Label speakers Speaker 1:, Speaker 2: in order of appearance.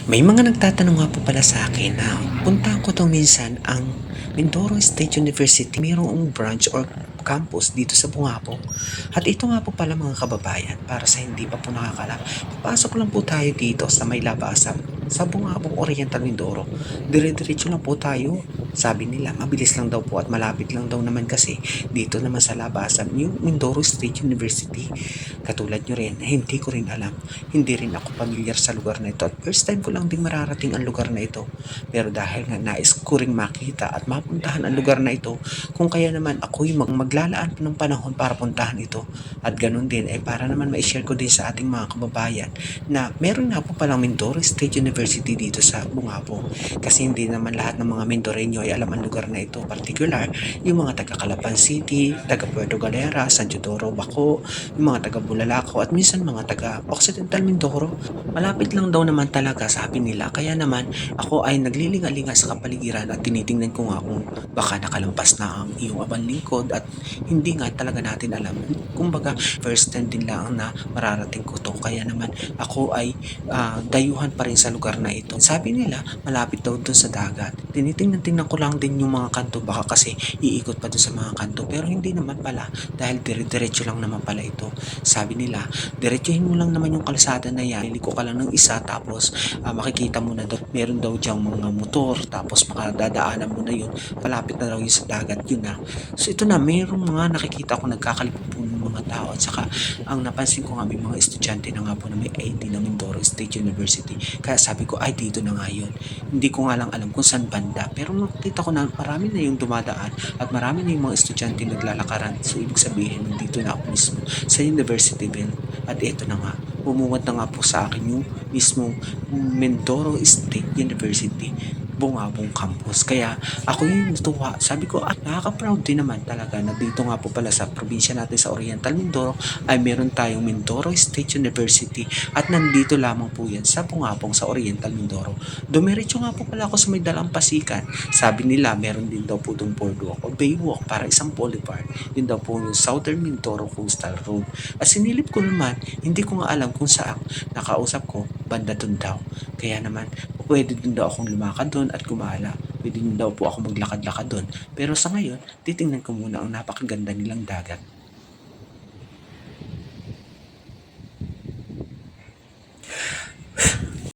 Speaker 1: May mga nagtatanong nga po pala sa akin na puntahan ko daw minsan ang Mindoro State University. Mayroong branch or campus dito sa Bungabo. At ito nga po pala mga kababayan, para sa hindi pa po nakakalam, papasok lang po tayo dito sa may labasan sa Bungabo Oriental Mindoro. Dire-diretso lang po tayo. Sabi nila, mabilis lang daw po at malapit lang daw naman kasi dito naman sa labasan yung Mindoro State University. Katulad nyo rin, hindi ko rin alam. Hindi rin ako pamilyar sa lugar na ito at first time ko lang ding mararating ang lugar na ito. Pero dahil nga nais ko ring makita at mapuntahan ang lugar na ito, kung kaya naman ako'y maglalaan ng panahon para puntahan ito. At ganun din ay para naman ma-share ko din sa ating mga kababayan na meron nga po palang Mindoro State University dito sa Bungabo. Kasi hindi naman lahat ng mga Mindoreño ay alam ang lugar na ito. Particular, yung mga taga Calapan City, taga Puerto Galera, San Teodoro, Baco, yung mga taga Bulalakaw at minsan mga taga Occidental Mindoro. Malapit lang daw naman talaga sabi nila, kaya naman ako ay naglilinga-linga sa kapaligiran at tinitingnan ko nga kung baka nakalampas na ang iyong abang lingkod at hindi nga talaga natin alam. Kumbaga first time din lang na mararating ko to, kaya naman ako ay dayuhan pa rin sa lugar na ito. Sabi nila malapit daw dun sa dagat. Tinitingnan-tingnan ko lang din yung mga kanto, baka kasi iikot pa dun sa mga kanto, pero hindi naman pala dahil dire-diretso lang naman pala ito. Sabi nila, diretsuhin mo lang naman yung kalsada na yan, iliko ka lang ng isa, tapos makikita mo na daw, meron daw diyang mga motor, tapos makadadaanan mo na yun, malapit na daw yun sa dagat, yun na. So ito na, mayroong mga nakikita ko nagkakalipong ng mga tao, at saka ang napansin ko nga may mga estudyante na nga po na may ID ng Mindoro State University, kaya sabi ko ay dito na nga yun. Hindi ko nga lang alam kung saan banda, pero nakita ko na marami na yung dumadaan at marami na yung mga estudyante naglalakaran, so ibig sabihin nandito na ako mismo sa Universityville. At ito na nga, bumungad na nga po sa akin yung mismong Mindoro State University Bungabong Campus. Kaya ako yung natuwa. Sabi ko, nakaka-proud din naman talaga na dito nga po pala sa probinsya natin sa Oriental Mindoro ay meron tayong Mindoro State University at nandito lamang po yan sa Bungabong sa Oriental Mindoro. Dumiretso nga po pala ako sa may Dalampasigan. Sabi nila meron din daw po itong boardwalk o baywalk para isang boulevard. Yun daw po yung Southern Mindoro Coastal Road. At sinilip ko naman, hindi ko nga alam kung saan. Nakausap ko, banda dun daw. Kaya naman, pwede din daw akong lumakad doon at gumala. Pwede din daw po ako maglakad-lakad doon. Pero sa ngayon, titingnan ko muna ang napakaganda nilang dagat.